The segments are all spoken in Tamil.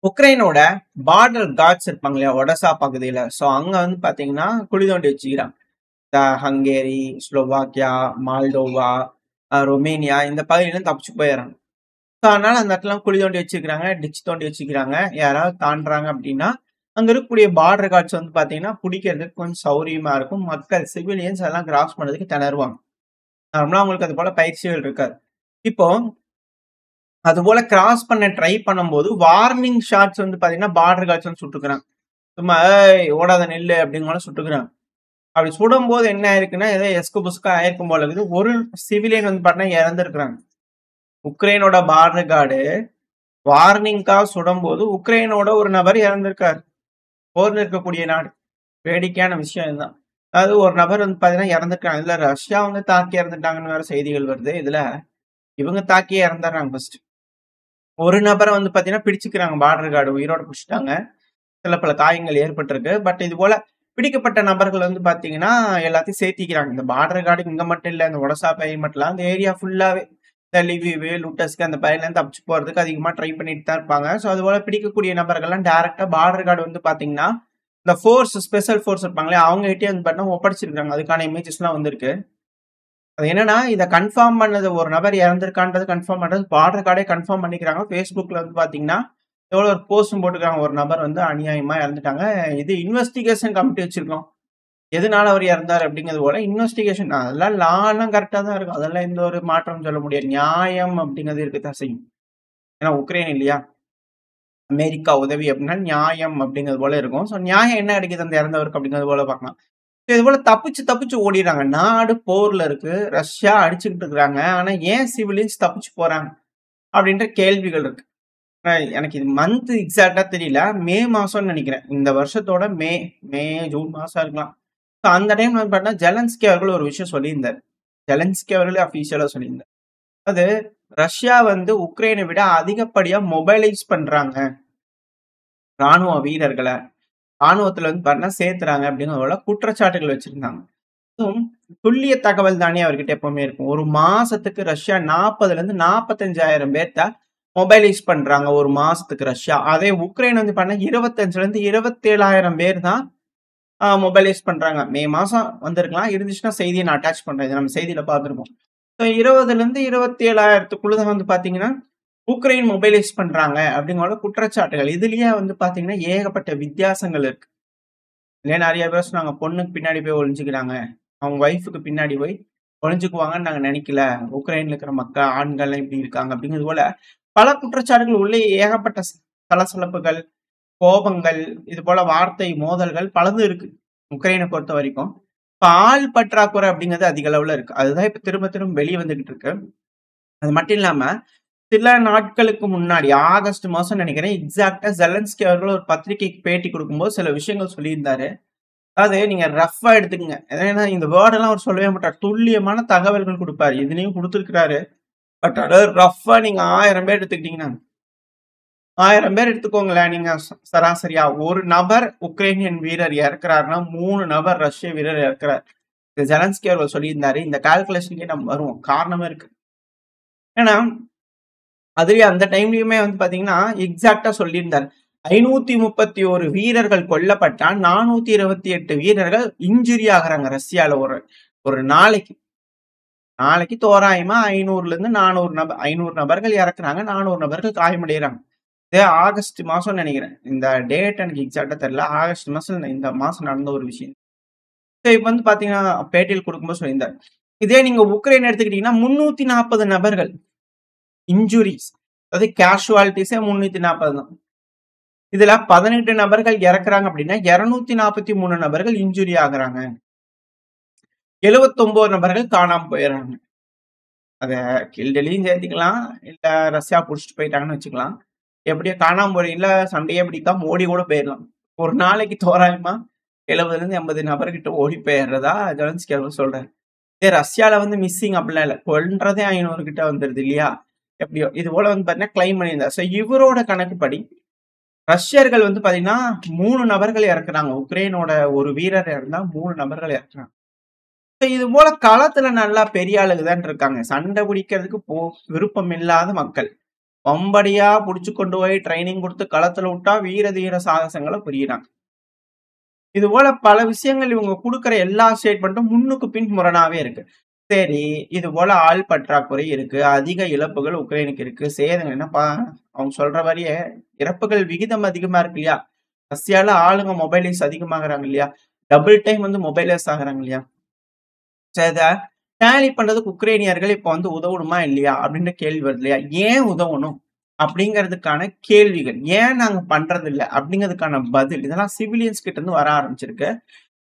உக்ரைனோட பார்டர் கார்ட்ஸ் இருப்பாங்க இல்லையா ஒடசா பகுதியில. ஸோ அங்க வந்து பாத்தீங்கன்னா குழி தோண்டி வச்சுக்கிறாங்க. ஹங்கேரி, ஸ்லோவாக்கியா, மால்டோவா, ரொமேனியா இந்த பகுதியில தப்பிச்சு போயிடறாங்க. ஸோ அதனால அந்த இடத்துல குழி தோண்டி வச்சுக்கிறாங்க, டிச் தோண்டி வச்சுக்கிறாங்க. யாராவது தாண்டுறாங்க அப்படின்னா அங்க இருக்கக்கூடிய பார்டர் கார்ட்ஸ் வந்து பாத்தீங்கன்னா பிடிக்கிறதுக்கு கொஞ்சம் சௌரியமா இருக்கும். மக்கள் சிவிலியன்ஸ் எல்லாம் கிராஸ் பண்ணதுக்கு திணறுவாங்க. நார்மலா அவங்களுக்கு அது போல பயிற்சிகள் இருக்காது. இப்போ அது போல கிராஸ் பண்ண ட்ரை பண்ணும்போது வார்னிங் ஷாட்ஸ் வந்து பாத்தீங்கன்னா பார்டர் கார்ட்ஸ் வந்து சுட்டுக்கிறாங்க. சும்மா ஏய் ஓடாத நெல்லு அப்படிங்கிற சுட்டுக்கிறாங்க. அப்படி சுடும்போது என்ன ஆயிருக்குன்னா ஏதோ எஸ்கு புஸ்கா ஆயிருக்கும் போல இருக்குது. ஒரு சிவிலியன் வந்து பாத்தீங்கன்னா இறந்துருக்குறாங்க. உக்ரைனோட பார்டர் கார்டு வார்னிங்காக சுடும்போது உக்ரைனோட ஒரு நபர் இறந்திருக்காரு. போர்ல இருக்கக்கூடிய நாடு. வேடிக்கையான விஷயம் இதுதான். அதாவது ஒரு நபர் வந்து பாத்தீங்கன்னா இறந்துருக்காங்க. இதுல ரஷ்யா வந்து தாக்கி இறந்துட்டாங்கன்னு வேற செய்திகள் வருது. இதுல இவங்க தாக்கியே இறந்துடுறாங்க ஃபர்ஸ்ட். ஒரு நபரை வந்து பாத்தீங்கன்னா பிடிச்சுக்கிறாங்க, பார்டர் கார்டு உயிரோட பிடிச்சிட்டாங்க. சில பல காயங்கள் ஏற்பட்டிருக்கு. பட் இது போல பிடிக்கப்பட்ட நபர்கள் வந்து பாத்தீங்கன்னா எல்லாத்தையும் சேர்த்திக்கிறாங்க. இந்த பார்டர் கார்டு இங்க மட்டும் இல்ல, இந்த ஒடசா பகுதி மட்டும் இல்ல, அந்த ஏரியா ஃபுல்லாவே இந்த லிவிவ், லுட்டஸ்க்கு அந்த பகுதியில இருந்து தப்பிச்சு போறதுக்கு அதிகமா ட்ரை பண்ணிட்டு தான் இருப்பாங்க. ஸோ அது போல பிடிக்கக்கூடிய நபர்கள்லாம் டைரக்டா பார்டர் கார்டு வந்து பாத்தீங்கன்னா இந்த ஃபோர்ஸ் ஸ்பெஷல் ஃபோர்ஸ் இருப்பாங்களே அவங்க கிட்டே வந்து பாத்தீங்கன்னா ஒப்படைச்சிருக்காங்க. அதுக்கான இமேஜஸ் எல்லாம் வந்திருக்கு. அது என்னன்னா இதை கன்ஃபார்ம் பண்ணது ஒரு நபர் இறந்திருக்கான்றது கன்ஃபார்ம் பண்றது பார்டர் கார்டே கன்ஃபார்ம் பண்ணிக்கிறாங்க. ஃபேஸ்புக்ல வந்து பாத்தீங்கன்னா எவ்வளவு ஒரு போஸ்டும் போட்டுருக்காங்க. ஒரு நபர் வந்து அநியாயமா இறந்துட்டாங்க. இது இன்வெஸ்டிகேஷன் கமிட்டி வச்சிருக்கோம். எதனால அவர் இறந்தார் அப்படிங்கிறது போல இன்வெஸ்டிகேஷன் அதெல்லாம் லாலாம் கரெக்டா தான் இருக்கும். அதெல்லாம் எந்த ஒரு மாற்றம் சொல்ல முடியாது. நியாயம் அப்படிங்கிறது இருக்கத்தான் செய்யும். ஏன்னா உக்ரைன் இல்லையா, அமெரிக்கா உதவி அப்படின்னா நியாயம் அப்படிங்கிறது போல இருக்கும். ஸோ நியாயம் என்ன கிடைக்குது அந்த இறந்தவருக்கு அப்படிங்கிறது போல பார்க்கலாம். இது போல தப்பிச்சு தப்பிச்சு ஓடிடுறாங்க. நாடு போர்ல இருக்கு, ரஷ்யா அடிச்சுக்கிட்டு இருக்கிறாங்க. ஆனா ஏன் சிவிலியன்ஸ் தப்பிச்சு போறாங்க அப்படின்ற கேள்விகள் இருக்கு. எனக்கு இது மந்த் எக்ஸாக்டா தெரியல. மே மாசம்னு நினைக்கிறேன். இந்த வருஷத்தோட மே ஜூன் மாசம் இருக்கலாம். அந்த டைம் வந்து பார்த்தா ஜெலன்ஸ்கி அவர்கள் ஒரு விஷயம் சொல்லியிருந்தார். ஜெலன்ஸ்கி அவர்களே அபிஷியலா சொல்லியிருந்தார். அது ரஷ்யா வந்து உக்ரைனை விட அதிகப்படியா மொபைலைஸ் பண்றாங்க ராணுவ வீரர்களை. ராணுவத்துல வந்து பார்த்தீங்கன்னா சேர்த்துறாங்க அப்படிங்கிற குற்றச்சாட்டுகள் வச்சிருந்தாங்க. துல்லிய தகவல் தானே அவர்கிட்ட எப்பவுமே இருக்கும். ஒரு மாசத்துக்கு ரஷ்யா 40,000 இருந்து 45,000 பேர்த்த மொபைலைஸ் பண்றாங்க ஒரு மாசத்துக்கு ரஷ்யா. அதே உக்ரைன் வந்து பண்ண 25,000 இருந்து 27,000 பேர் தான் மொபைலைஸ் பண்றாங்க. மே மாசம் வந்திருக்கலாம். இருந்துச்சுன்னா செய்தியை நான் அட்டாச் பண்றேன். இதை நம்ம செய்தியில பார்த்துருப்போம். 20,000 இருந்து 27,000க்குள்ளதான் வந்து பாத்தீங்கன்னா உக்ரைன் மொபைலைஸ் பண்றாங்க அப்படிங்கிற குற்றச்சாட்டுகள். இதுலயே வந்து பாத்தீங்கன்னா ஏகப்பட்ட வித்தியாசங்கள் இருக்கு. இல்லையா நிறைய பேர் சொன்னாங்க பொண்ணுக்கு பின்னாடி போய் ஒளிஞ்சுக்கிறாங்க, அவங்க ஒய்ஃபுக்கு பின்னாடி போய் ஒளிஞ்சுக்குவாங்கன்னு நாங்க நினைக்கல. உக்ரைன்ல இருக்கிற மக்கள் ஆண்கள் இப்படி இருக்காங்க அப்படிங்கிறது போல பல குற்றச்சாட்டுகள் உள்ளே ஏகப்பட்ட சலசலப்புகள், கோபங்கள், இது போல வார்த்தை மோதல்கள் பலது இருக்கு உக்ரைனை பொறுத்த வரைக்கும். இப்ப ஆள் பற்றாக்குறை அப்படிங்கிறது அதிக அளவுல இருக்கு. அதுதான் இப்ப திரும்ப திரும்ப வெளியே வந்துகிட்டு இருக்கு. அது மட்டும் இல்லாம சில நாட்களுக்கு முன்னாடி ஆகஸ்ட் மாசம் நினைக்கிறேன் எக்ஸாக்டா ஜெலன்ஸ்கி அவர்கள் ஒரு பத்திரிகைக்கு பேட்டி கொடுக்கும்போது சில விஷயங்கள் சொல்லியிருந்தாரு. அதாவது நீங்க ரஃபா எடுத்துக்கங்க. ஏன்னா இந்த வேர்டெல்லாம் அவர் சொல்லவே மாட்டார். துல்லியமான தகவல்கள் கொடுப்பாரு. இதுலயும் கொடுத்துருக்கிறாரு. பட் அதாவது ரஃபா நீங்க 1000 பேர் எடுத்துக்கிட்டீங்கன்னா 1000 பேர் எடுத்துக்கோங்களேன். நீங்க சராசரியா ஒரு நபர் உக்ரைனியன் வீரர் இறக்குறாருன்னா 3 நபர் ரஷ்ய வீரர் இறக்குறாரு. ஜெலன்ஸ்கி அவர்கள் சொல்லியிருந்தாரு. இந்த கால்குலேஷனுக்கே நம்ம வருவோம். காரணமே இருக்கு. ஏன்னா அதுலயே அந்த டைம்லயுமே வந்து பாத்தீங்கன்னா எக்ஸாக்டா சொல்லியிருந்தாரு. 531 வீரர்கள் கொல்லப்பட்டா 428 வீரர்கள் இன்ஜுரி ஆகுறாங்க ரஷ்யால ஒரு நாளைக்கு தோராயமா 500ல இருந்து 400 நபர் 500 நபர்கள் இறக்குறாங்க, 400 நபர்கள் காயமடைகிறாங்க. இதே ஆகஸ்ட் மாசம் நினைக்கிறேன். இந்த டேட் எனக்கு எக்ஸாக்டா தெரியல. ஆகஸ்ட் மாசம் இந்த மாசம் நடந்த ஒரு விஷயம். இப்ப வந்து பாத்தீங்கன்னா பேட்டியில் கொடுக்கும்போது சொல்லியிருந்தார். இதே நீங்க உக்ரைன் எடுத்துக்கிட்டீங்கன்னா 340 நபர்கள் இன்ஜுரிஸ், அதாவது கேஷுவாலிட்டிஸே 340 தான். இதுல 18 நபர்கள் இறக்குறாங்க அப்படின்னா 243 நபர்கள் இன்ஜுரி ஆகுறாங்க. 79 நபர்கள் காணாம போயிடுறாங்க. அத கில்டெலியும் சேர்த்துக்கலாம், இல்ல ரஷ்யா புடிச்சிட்டு போயிட்டாங்கன்னு வச்சுக்கலாம். எப்படியோ காணாம போறீங்களா சண்டையே பிடிக்காம ஓடி கூட போயிடலாம். ஒரு நாளைக்கு தோராயமா 70ல இருந்து 80 நபர்கிட்ட ஓடி போயிடுறதா ஜெலன்ஸ்கி அவர்கள் சொல்றாரு. இதே ரஷ்யால வந்து மிஸ்ஸிங் அப்படிலாம் இல்ல, கொல்றதே 500 கிட்ட வந்துருது இல்லையா. எப்படியோ இது போல வந்து பாத்தீங்கன்னா கிளைம் பண்ணியிருந்தார். ஸோ இவரோட கணக்குப்படி ரஷ்யர்கள் வந்து பாத்தீங்கன்னா 3 நபர்கள் இறக்குறாங்க. உக்ரைனோட ஒரு வீரர் இறந்தா 3 நபர்கள் இறக்குறாங்க. இது போல களத்துல நல்லா பெரிய ஆளுங்க தான் இருக்காங்க. சண்டை பிடிக்கிறதுக்கு விருப்பம் இல்லாத மக்கள். வம்படியா புடிச்சு கொண்டு போய் ட்ரெய்னிங் குடுத்து களத்துல விட்டா வீர தீர சாகசங்கள புரியிறாங்க. இதுபோல பல விஷயங்கள் இவங்க குடுக்குற எல்லா ஸ்டேட்மெண்ட்டும் முன்னுக்கு பின் முரணாவே இருக்கு. சரி, இது போல ஆள் பற்றாக்குறை இருக்கு. அதிக இழப்புகள் உக்ரைனுக்கு இருக்கு. சேதங்கள் என்னப்பா அவங்க சொல்ற மாரியே இறப்புகள் விகிதம் அதிகமா இருக்கு இல்லையா? ரஷ்யால ஆளுங்க மொபைலைஸ் அதிகமாகுறாங்க இல்லையா? டபுள் டைம் வந்து மொபைலைஸ் ஆகுறாங்க இல்லையா? சோ இத டேலி பண்றதுக்கு உக்ரைனியர்கள் இப்ப வந்து உதவணுமா இல்லையா? அப்படின்ற கேள்வி வருது இல்லையா? ஏன் உதவணும்? அப்படிங்கிறதுக்கான கேள்விகள். ஏன் நாங்க பண்றதில்ல? அப்படிங்கிறதுக்கான பதில். இதெல்லாம் சிவிலியன்ஸ் கிட்ட இருந்து வர ஆரம்பிச்சிருக்கு.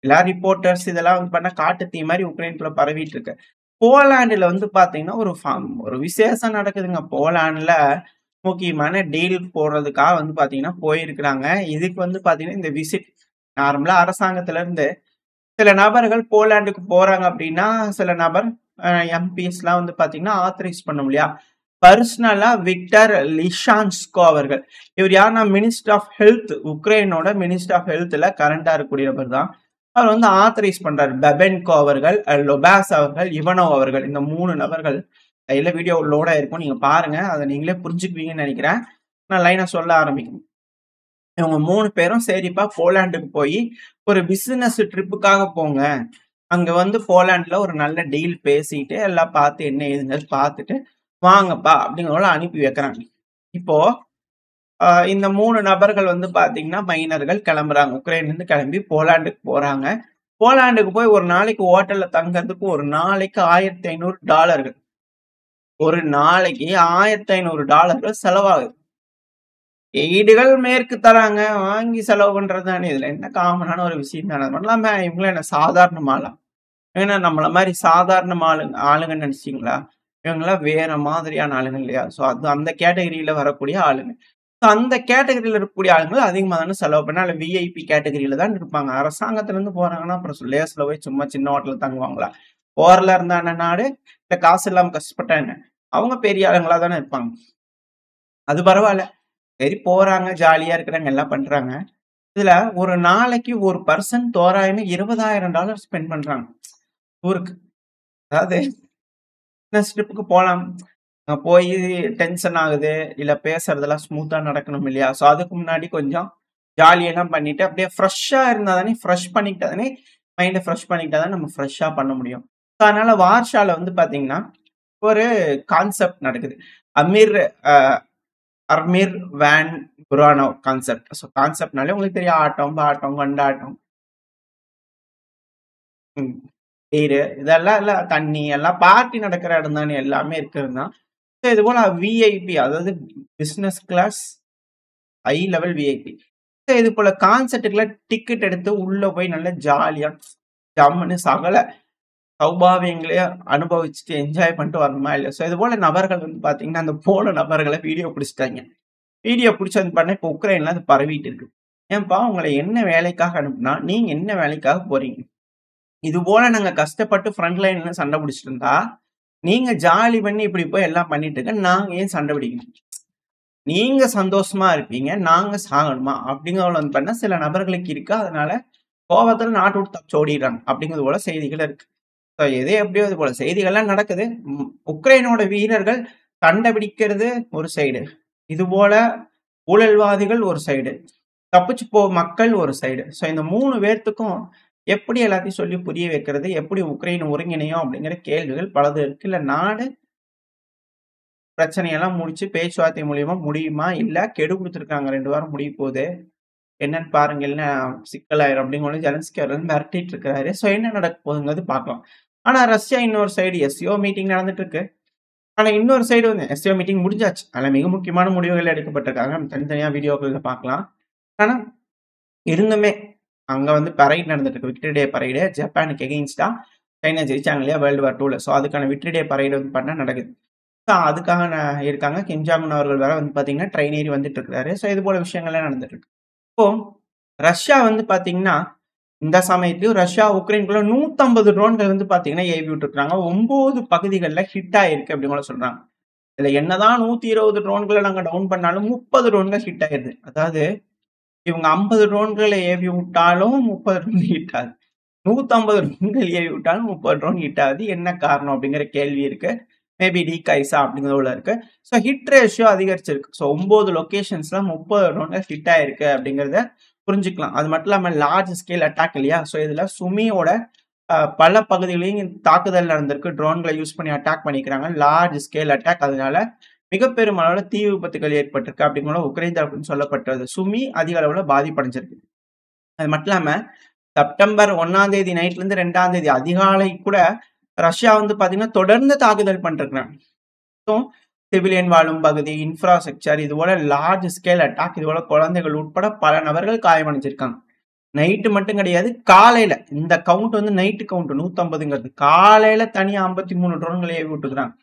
எல்லா ரிப்போர்ட்டர்ஸ் இதெல்லாம் வந்து பண்ணா காட்டு தீ மாரி உக்ரைன்குள்ள பரவிட்டு இருக்கு. போலாண்டுல வந்து பாத்தீங்கன்னா, ஒரு விசேஷம் நடக்குதுங்க. போலாண்டுல முக்கியமான டீல் போடுறதுக்காக வந்து பாத்தீங்கன்னா போயிருக்கிறாங்க. இதுக்கு வந்து பாத்தீங்கன்னா, இந்த விசிட் நார்மலா அரசாங்கத்துல இருந்து சில நபர்கள் போலாண்டுக்கு போறாங்க அப்படின்னா, சில நபர் எம்பிஸ்லாம் வந்து பாத்தீங்கன்னா ஆத்தரைஸ் பண்ணும் இல்லையா? பர்சனலா விக்டர் லிஷான்ஸ்கோ அவர்கள். இவர் யாருன்னா மினிஸ்டர் ஆஃப் ஹெல்த் உக்ரைனோட மினிஸ்டர் ஆஃப் ஹெல்த்ல கரண்டா இருக்கக்கூடிய நபர் தான். அவர் வந்து ஆத்தரைஸ் பண்றாரு. பெபென்கோ அவர்கள், லொபாஸ் அவர்கள், இவனோவ் அவர்கள். இந்த 3 நபர்கள் கையில வீடியோ லோட் ஆயிருக்கும். நீங்க பாருங்க. அத நீங்களே புரிஞ்சுக்குவீங்கன்னு நெனைக்கிறேன். நான் லைனா சொல்ல ஆரம்பிக்கிறேன். இவங்க 3 பேரும் சரிப்பா போலாண்டுக்கு போயி ஒரு பிசினஸ் ட்ரிப்புக்காக போங்க. அங்க வந்து போலாண்ட்ல ஒரு நல்ல டீல் பேசிட்டு எல்லாம் பார்த்து என்ன ஏதுங்கிறது பார்த்துட்டு வாங்கப்பா அப்படிங்கிறவங்கள அனுப்பி வைக்கிறாங்க. இப்போ இந்த 3 நபர்கள் வந்து பார்த்தீங்கன்னா, மைனர்கள் கிளம்புறாங்க. உக்ரைன்லேருந்து கிளம்பி போலாண்டுக்கு போறாங்க. போலாண்டுக்கு போய் ஒரு நாளைக்கு ஹோட்டல்ல தங்கறதுக்கு ஒரு நாளைக்கு $1500 ஒரு நாளைக்கு $1500 செலவாகுது. எய்டுகள் மேற்கு தராங்க. வாங்கி செலவு பண்றது தானே. இதுல என்ன காமனான ஒரு விஷயம் தானே. அது பண்ணலாமே இவங்களும் என்ன சாதாரண ஆளா? ஏன்னா நம்மள மாரி சாதாரண ஆளுங்கன்னு நினைச்சீங்களா? இவங்கலாம் வேற மாதிரியான ஆளுங்க இல்லையா? சோ அது அந்த கேட்டகரியில வரக்கூடிய ஆளுங்க. சோ அந்த கேட்டகரியில இருக்கக்கூடிய ஆளுங்க அதிகமா தானே செலவு பண்ணா இல்ல விஐபி கேட்டகரியில தான் இருப்பாங்க. அரசாங்கத்துல இருந்து போறாங்கன்னா அப்புறம் லேஸ்ல போய் சும்மா சின்ன ஹோட்டல்ல தங்குவாங்களா? போர்ல இருந்தா என்ன நாடு? இல்ல காசு இல்லாம கஷ்டப்பட்டா என்ன? அவங்க பெரிய ஆளுங்களா தானே இருப்பாங்க. அது பரவால்ல. சரி போறாங்க, ஜாலியா இருக்கிறாங்க, எல்லாம் பண்றாங்க. இதுல ஒரு நாளைக்கு ஒரு பெர்சன் தோராயமா $20,000 ஸ்பெண்ட் பண்றாங்க. ஊருக்கு. அதாவது பிசினஸ் ட்ரிப்புக்கு போலாம். போயி டென்ஷன் ஆகுது. இல்ல பேசுறதெல்லாம் ஸ்மூத்தா நடக்கணும் இல்லையா? சோ அதுக்கு முன்னாடி கொஞ்சம் ஜாலியெல்லாம் பண்ணிட்டு அப்படியே ஃப்ரெஷ்ஷா இருந்தா தானே ஃப்ரெஷ் பண்ணிக்கிட்டா தானே மைண்ட ஃப்ரெஷ் பண்ணிக்கிட்டா தான் நம்ம ஃப்ரெஷ்ஷா பண்ண முடியும். சோ அதனால வார்ஷால வந்து பாத்தீங்கன்னா, ஒரு கான்செப்ட் நடக்குது. அமீர் அ அர்மீர் வேன் புரானோவ் கான்செப்ட். சோ கான்செப்ட்னாலே உங்களுக்கு தெரியும். ஆட்டம், பாட்டம், கொண்டாட்டம். ம். நீரு இதெல்லாம் இல்ல தண்ணி எல்லாம் பார்ட்டி நடக்கிற இடம் தானே எல்லாமே இருக்கிறது தான். ஸோ இதுபோல விஐபி அதாவது business class, high level VIP. So இது போல கான்செர்ட்டுக்குலாம் டிக்கெட் எடுத்து உள்ள போய் நல்லா ஜாலியா ஜம்முன்னு சகல சௌபாகியங்களையும் அனுபவிச்சுட்டு என்ஜாய் பண்ணிட்டு வரணுமா இல்லையா? ஸோ இதுபோல நபர்கள் வந்து பார்த்தீங்கன்னா, அந்த போன நபர்கள வீடியோ புடிச்சுட்டாய்ங்க. வீடியோ புடிச்சு வந்து பண்ண இப்ப உக்ரைன்ல அது பரவிட்டு இருக்கு. ஏன்பா உங்கள என்ன வேலைக்காக அனுப்புனா, நீங்க என்ன வேலைக்காக போறீங்க? இது போல நாங்க கஷ்டப்பட்டு ஃப்ரண்ட் லைன்ல சண்டை பிடிச்சிட்டு இருந்தா, நீங்க ஜாலி பண்ணி இப்படி போய் எல்லாம் பண்ணிட்டு இருக்க. நாங்க ஏன் சண்டை பிடிக்கணும்? நீங்க சந்தோஷமா இருப்பீங்க. நாங்க சாகணுமா? அப்படிங்கிறதுல வந்து பண்ண சில நபர்களுக்கு இருக்கு. அதனால கோவத்துல நாட்ட விட்டு தப்பிச்சு ஓடிடுறாங்க. அப்படிங்கிறது போல செய்திகள் இருக்கு. ஸோ எது எப்படியோ இது போல செய்திகள்லாம் நடக்குது. உக்ரைனோட வீரர்கள் சண்டை பிடிக்கிறது ஒரு சைடு. இது போல ஊழல்வாதிகள் ஒரு சைடு. தப்பிச்சு மக்கள் ஒரு சைடு. ஸோ இந்த 3 பேர்த்துக்கும் எப்படி எல்லாத்தையும் சொல்லி புரிய வைக்கிறது? எப்படி உக்ரைன் ஒருங்கிணையும்? அப்படிங்கிற கேள்விகள் பலது இருக்கு. இல்ல நாடு பிரச்சனையெல்லாம் முடிச்சு பேச்சுவார்த்தை மூலியமா முடியுமா? இல்ல கெடு குடுத்துருக்காங்க 2 வாரம் முடிய போது. என்னன்னு பாருங்க. இல்ல சிக்கலாயிரும் அப்படின்னு ஜெலன்ஸ்கி அவர்கள் மிரட்டிட்டு இருக்கிறாரு. ஸோ என்ன நடக்க போகுதுங்கிறது பார்க்கலாம். ஆனா ரஷ்யா இன்னொரு சைடு எஸ்சிஓ மீட்டிங் நடந்துட்டு இருக்கு. ஆனா இன்னொரு சைடு வந்து எஸ்சிஓ மீட்டிங் முடிஞ்சாச்சு. அதுல மிக முக்கியமான முடிவுகள் எடுக்கப்பட்டிருக்காங்க. நம்ம தனித்தனியா வீடியோக்கள்ல பார்க்கலாம். ஆனா இருந்துமே அங்க வந்து பரேட் நடந்துட்டு இருக்கு. விக்டரி டே பரேடு ஜப்பானுக்கு எகெயின்ஸ்டா சைனா ஜெயிச்சாங்க இல்லையா வேர்ல்டு வார் 2ல. ஸோ அதுக்கான விக்டரி டே பரேடு வந்து பண்ணா நடக்குது. ஸோ அதுக்காக இருக்காங்க. கிம் ஜாங் உன் அவர்கள் வேற வந்து பார்த்தீங்கன்னா, ட்ரெயின் ஏறி வந்துட்டு இருக்கிறாரு. ஸோ இது போல விஷயங்கள்லாம் நடந்துட்டு இருக்கு. இப்போ ரஷ்யா வந்து பார்த்தீங்கன்னா, இந்த சமயத்திலயும் ரஷ்யா உக்ரைன்குள்ள 150 ட்ரோன்கள் வந்து பார்த்தீங்கன்னா ஏவி விட்டுருக்காங்க. 9 பகுதிகள்ல ஹிட் ஆயிருக்கு அப்படின்னு கூட சொல்றாங்க. இதுல என்னதான் 120 ட்ரோன்கள நாங்க டவுன் பண்ணாலும் 30 ட்ரோன்கள் ஹிட் ஆயிருது. அதாவது இவங்க 50 ட்ரோன்கள ஏவி விட்டாலும் 30 ட்ரோன் ஹிட் ஆகுது. 150 ட்ரோன்கள் ஏவி விட்டாலும் 30 ட்ரோன் ஹிட் ஆகுது. என்ன காரணம் அப்படிங்கிற கேள்வி இருக்கு. மேபி டீகாய்ஸா அப்படிங்கிறது உள்ள இருக்கு. ஸோ ஹிட் ரேஷியோ அதிகரிச்சிருக்கு. ஸோ 9 லொகேஷன்ஸ்ல 30 ட்ரோன்கள் ஹிட் ஆயிருக்கு அப்படிங்கிறத புரிஞ்சுக்கலாம். அது மட்டும் இல்லாம லார்ஜ் ஸ்கேல் அட்டாக் இல்லையா? ஸோ இதுல சுமியோட பல பகுதிகளையும் தாக்குதல் நடந்திருக்கு. ட்ரோன்களை யூஸ் பண்ணி அட்டாக் பண்ணிக்கிறாங்க. Large scale attack. அதனால மிகப்பெரும் அளவுல தீ விபத்துகள் ஏற்பட்டிருக்கு அப்படிங்கிற உக்ரைன் தரப்புன்னு சொல்லப்பட்டது. சுமி அதிக அளவுல பாதிப்படைஞ்சிருக்கு. அது மட்டும் இல்லாம செப்டம்பர் 1ஆம் தேதி நைட்ல இருந்து 2ஆம் தேதி அதிகாலை கூட ரஷ்யா வந்து பாத்தீங்கன்னா தொடர்ந்து தாக்குதல் பண்ணிருக்காங்க. சிவிலியன் வாழும் பகுதி, இன்ஃப்ராஸ்ட்ரக்சர், இது போல லார்ஜ் ஸ்கேல் அட்டாக், இது போல குழந்தைகள் உட்பட பல நபர்கள் காயமடைஞ்சிருக்காங்க. நைட்டு மட்டும் கிடையாது, காலையில இந்த கவுண்ட் வந்து நைட்டு கவுண்ட் 150ங்கிறது. காலையில தனியா 53 ட்ரோன்களை ஏவி விட்டுக்கிறாங்க.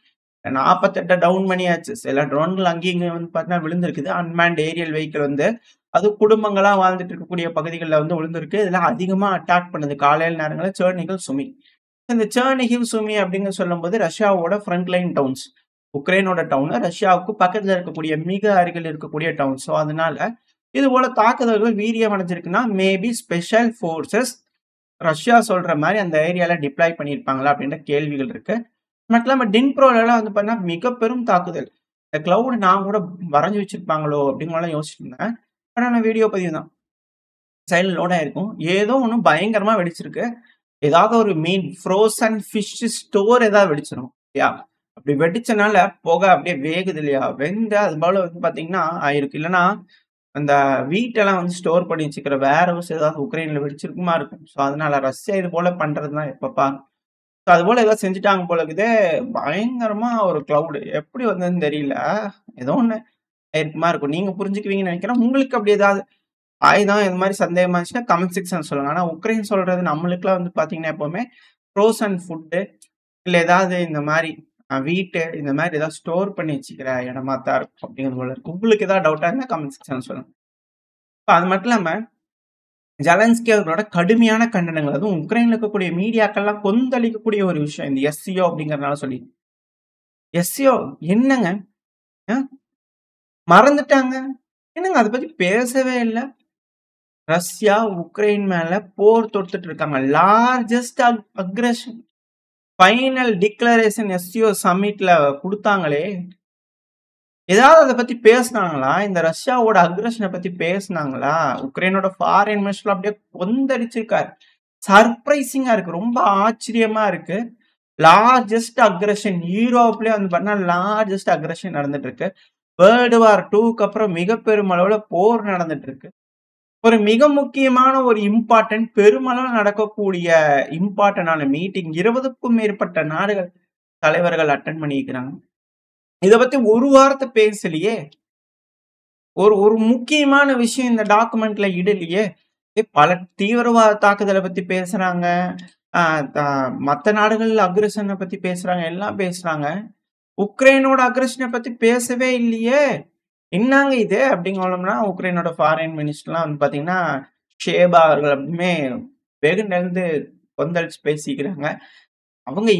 48 டவுன் பண்ணியாச்சு. சில ட்ரோன்கள் அங்கேயும் இங்க வந்து பாத்தீங்கன்னா விழுந்திருக்குது. அன்மேன்ட் ஏரியல் வெஹிக்கிள் வந்து அது குடும்பங்களா வாழ்ந்துட்டு இருக்கக்கூடிய பகுதிகளில் வந்து விழுந்திருக்கு. இதுல அதிகமா அட்டாக் பண்ணுது காலையில நேரங்களில் சேர்னிகிவ், சுமி. இந்த சேர்னிகிவ், சுமி அப்படிங்க சொல்லும்போது ரஷ்யாவோட ஃப்ரண்ட் லைன் டவுன்ஸ். உக்ரைனோட டவுன் ரஷ்யாவுக்கு பக்கத்துல இருக்கக்கூடிய மிக அருகில் இருக்கக்கூடிய டவுன். ஸோ அதனால இது போல தாக்குதல்கள் வீரியம் அடைஞ்சிருக்குன்னா மேபி ஸ்பெஷல் ஃபோர்ஸஸ் ரஷ்யா சொல்ற மாதிரி அந்த ஏரியால டிப்ளாய் பண்ணியிருப்பாங்களா அப்படின்ற கேள்விகள் இருக்கு. மட்டும் இல்லாம டின்ப்ரோலாம் வந்து பார்த்தீங்கன்னா மிக பெரும் தாக்குதல். இந்த கிளவுட் நான் கூட வரைஞ்சு வச்சிருப்பாங்களோ அப்படிங்கலாம் யோசிச்சுட்டு இருந்தேன். ஆனா நான் வீடியோ பதிவு தான். சைடில் லோட் ஆயிருக்கும். ஏதோ ஒன்று பயங்கரமா வெடிச்சிருக்கு. ஏதாவது ஒரு மீன் ஃப்ரோசன் ஃபிஷ் ஸ்டோர் ஏதாவது வெடிச்சிடும் இல்லையா? அப்படி வெடிச்சனால புகை அப்படியே வேகுது இல்லையா? வெந்து அது போல வந்து பாத்தீங்கன்னா ஆயிருக்கு. இல்லைன்னா அந்த வீட்டெல்லாம் வந்து ஸ்டோர் பண்ணி வச்சுக்கிற வேற ஹவுஸ் ஏதாவது உக்ரைன்ல வெடிச்சிருக்குமா இருக்கும். ஸோ அதனால ரஷ்யா இது போல பண்றதுதான் எப்பப்பா. ஸோ அது போல ஏதாவது செஞ்சுட்டாங்க போல இருக்குதே. பயங்கரமா ஒரு கிளவுடு எப்படி வந்ததுன்னு தெரியல. ஏதோ ஒண்ணு இருக்குமா இருக்கும். நீங்க புரிஞ்சுக்குவீங்கன்னு நினைக்கிறேன். உங்களுக்கு அப்படி ஏதாவது ஆயுதம் இது மாதிரி சந்தேகமா இருந்துச்சுன்னா கமெண்ட் செக்ஷன் சொல்லுங்க. ஆனா உக்ரைன் சொல்றது நம்மளுக்குலாம் வந்து பாத்தீங்கன்னா எப்பவுமே ஃப்ரோசன் ஃபுட்டு இல்ல ஏதாவது இந்த மாதிரி வீட்டு இந்த மாதிரி ஏதாவது ஸ்டோர் பண்ணி வச்சுக்கிற இடமா தான் இருக்கும் அப்படிங்கிறது போல இருக்கு. உங்களுக்கு ஏதாவது டவுட்டா இருந்தா கமெண்ட் செக்ஷன் சொல்லுங்க. அது மட்டும் இல்லாம ஜெலன்ஸ்கி அவர்களோட கடுமையான கண்டனங்கள், அதுவும் உக்ரைன்ல இருக்கக்கூடிய மீடியாக்கள்லாம் கொந்தளிக்கக்கூடிய ஒரு விஷயம் இந்த எஸ்சிஓ அப்படிங்கறதுனால சொல்லி. எஸ்சிஓ என்னங்க? மறந்துட்டாங்க. என்னங்க அதை பத்தி பேசவே இல்லை. ரஷ்யா உக்ரைன் மேல போர் தொடுத்துட்டு இருக்காங்க. Largest aggression final declaration SCO சம்மிட்ல கொடுத்தாங்களே. ஏதாவது அதை பத்தி பேசினாங்களா? இந்த ரஷ்யாவோட அக்ரஷனை பத்தி பேசினாங்களா? உக்ரைனோட ஃபாரின் மினிஸ்டர் அப்படியே கொந்தடிச்சிருக்காரு. சர்ப்ரைசிங்கா இருக்கு. ரொம்ப ஆச்சரியமா இருக்கு. லார்ஜஸ்ட் அக்ரஷன் யூரோப்லயே வந்து பண்ணா லார்ஜஸ்ட் அக்ரஷன் நடந்துட்டு இருக்கு. வேர்ல்டு வார் 2க்கு அப்புறம் மிக பெரும் அளவுல போர் நடந்துட்டு இருக்கு. ஒரு மிக முக்கியமான ஒரு இம்பார்ட்டன்ட் பெருமளவு நடக்கக்கூடிய இம்பார்ட்டன்டான மீட்டிங் 20க்கும் மேற்பட்ட நாடுகள் தலைவர்கள் அட்டன் பண்ணிக்கிறாங்க. இத பத்தி ஒரு வார்த்தை பேசலையே. ஒரு முக்கியமான விஷயம் இந்த டாக்குமெண்ட்ல இடலையே. பல தீவிரவாத தாக்குதலை பத்தி பேசுறாங்க. மத்த நாடுகள் அக்ரஷனை பத்தி பேசுறாங்க. எல்லாம் பேசுறாங்க. உக்ரைனோட அக்ரஷனை பத்தி பேசவே இல்லையே. என்னங்க இது அப்படிங்கணும்னா உக்ரைனோட ஃபாரின் மினிஸ்டர்லாம் வந்து பாத்தீங்கன்னா ஷேபா அவர்கள் அப்படியுமே வெகுண்டெழுந்து கொந்தளிச்சு பேசிக்கிறாங்க. அவங்க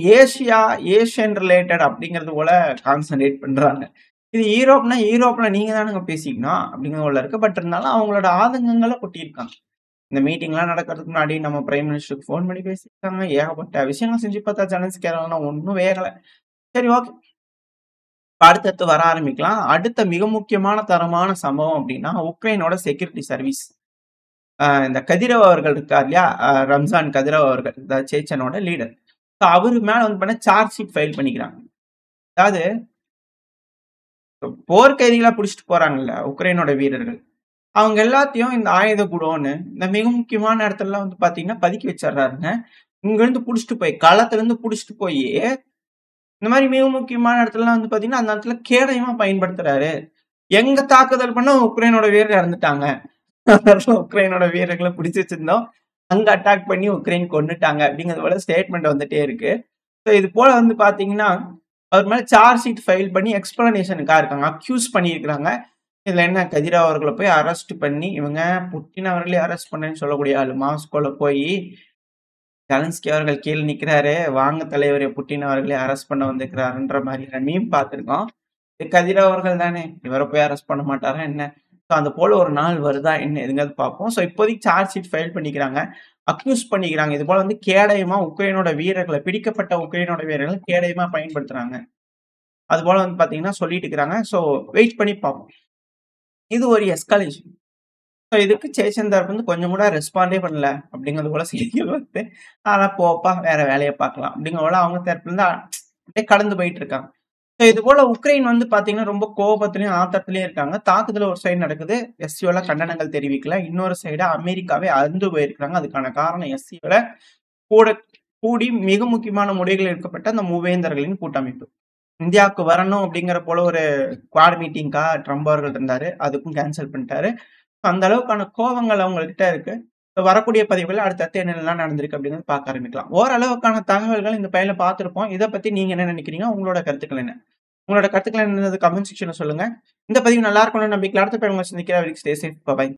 ஏஷியன் ரிலேட்டட் அப்படிங்கிறது போல கான்சன்ட்ரேட் பண்றாங்க. இது யூரோப்ல நீங்க தானுங்க பேசிக்கணும் அப்படிங்கிறது போல இருக்கு. பட் இருந்தாலும் அவங்களோட ஆதங்கங்களை கொட்டியிருக்காங்க. இந்த மீட்டிங்லாம் நடக்கிறதுக்கு முன்னாடி நம்ம பிரைம் மினிஸ்டருக்கு ஃபோன் பண்ணி பேசியிருக்காங்க. ஏகப்பட்ட விஷயங்கள் செஞ்சு பார்த்தா ஜெலன்ஸ்கி ஒன்றும் வேகலை. சரி, ஓகே, அடுத்தடுத்து வர ஆரம்பிக்கலாம். அடுத்த மிக முக்கியமான தரமான சம்பவம் அப்படின்னா உக்ரைனோட செக்யூரிட்டி சர்வீஸ். இந்த கதிரவ் அவர்கள் இருக்கார் இல்லையா? ரம்ஜான் கதிரவ் அவர்கள், இந்த சேச்சனோட லீடர். அவரு மேல வந்து பண்ண சார்ஜ் ஷீட் ஃபைல் பண்ணிக்கிறாங்க. அதாவது போர் கைதிகளா பிடிச்சிட்டு போறாங்கல்ல உக்ரைனோட வீரர்கள், அவங்க எல்லாத்தையும் இந்த ஆயுத குடோன்னு இந்த மிக முக்கியமான இடத்துல வந்து பாத்தீங்கன்னா பதுக்கி வச்சிடறாருங்க. இங்க இருந்து புடிச்சிட்டு போய் களத்துல இருந்து புடிச்சிட்டு போய் இந்த மாதிரி மிக முக்கியமான இடத்துலலாம் வந்து பாத்தீங்கன்னா அந்த இடத்துல கேடயமா பயன்படுத்துறாரு. எங்க தாக்குதல் பண்ண உக்ரைனோட வீரர் இறந்துட்டாங்க. உக்ரைனோட வீரர்களை பிடிச்சி வச்சிருந்தோம், அங்க அட்டாக் பண்ணி உக்ரைன் கொண்டுட்டாங்க அப்படிங்கிறது போல ஸ்டேட்மெண்ட் வந்துட்டே இருக்கு. ஸோ இது போல வந்து பாத்தீங்கன்னா அவர் மேல சார்ஜ் ஷீட் ஃபைல் பண்ணி எக்ஸ்பிளனேஷனுக்காக இருக்காங்க, அக்யூஸ் பண்ணியிருக்கிறாங்க. இதுல என்ன, கதிரவ் அவர்களை போய் அரெஸ்ட் பண்ணி இவங்க புட்டின் அவர்களே அரெஸ்ட் பண்ணேன்னு சொல்லக்கூடிய ஆளு மாஸ்கோல போய் ஜெலன்ஸ்கி அவர்கள் கீழே நிக்கிறாரு, வாங்க தலைவரை புட்டின் அவர்களே அரெஸ்ட் பண்ண வந்திருக்கிறாருன்ற மாதிரி மீம் பார்த்திருக்கோம். கதிரவ் அவர்கள் தானே, இவரை போய் அரெஸ்ட் பண்ண மாட்டாரா என்ன? ஸோ அந்த போல ஒரு நாள் வருதா என்ன எதுங்கிறது பார்ப்போம். ஸோ இப்போதைக்கு சார்ஜ் ஷீட் ஃபைல் பண்ணிக்கிறாங்க, அக்யூஸ் பண்ணிக்கிறாங்க. இது போல வந்து கேடயமா உக்ரைனோட வீரர்களை, பிடிக்கப்பட்ட உக்ரைனோட வீரர்களை கேடயமா பயன்படுத்துறாங்க. அதுபோல வந்து பார்த்தீங்கன்னா சொல்லிட்டு இருக்கிறாங்க. ஸோ வெயிட் பண்ணி பார்ப்போம். இது ஒரு எஸ்கலேஷன். ஸோ இதுக்கு சேஷன் தரப்பு வந்து கொஞ்சம் கூட ரெஸ்பாண்டே பண்ணல அப்படிங்கிறது போல செய்திகள் வருது. ஆனா போப்பா வேற வேலைய பார்க்கலாம் அப்படிங்கிற போல அவங்க தரப்புலருந்து அப்படியே கடந்து போயிட்டு இருக்காங்க. ஸோ இது போல உக்ரைன் வந்து பார்த்தீங்கன்னா, ரொம்ப கோபத்திலயும், ஆத்திரத்திலயும் இருக்காங்க. தாக்குதல் ஒரு சைடு நடக்குது. எஸ்சிஓல கண்டனங்கள் தெரிவிக்கல. இன்னொரு சைடு அமெரிக்காவே அதிர்ந்து போயிருக்காங்க. அதுக்கான காரணம் எஸ்சிஓல கூட கூடி மிக முக்கியமான முடிவுகள் எடுக்கப்பட்ட அந்த மூவேந்தர்களின் கூட்டமைப்பு. இந்தியாவுக்கு வரணும் அப்படிங்கிற போல ஒரு குவாட் மீட்டிங்க்காக ட்ரம்ப் அவர்கள் இருந்தாரு. அதுக்கும் கேன்சல் பண்ணிட்டாரு. அந்த அளவுக்கான கோவங்கள் அவங்ககிட்ட இருக்கு. வரக்கூடிய பதிவுகள்ல அடுத்தடுத்து என்னென்னலாம் நடந்திருக்கு அப்படிங்கிறத பார்க்க ஆரம்பிக்கலாம். ஓரளவுக்கான தகவல்கள் இந்த பையில பார்த்திருப்போம். இத பத்தி நீங்க என்ன நினைக்கிறீங்க? உங்களோட கருத்துக்கள் என்ன? உங்களோட கருத்துக்கள் என்னது கமெண்ட் செக்ஷன்ல சொல்லுங்க. இந்த பதிவு நல்லா இருக்கும்னு நம்பிக்கையில அடுத்த பதிவுல சந்திக்கிறேன். Stay safe. பை.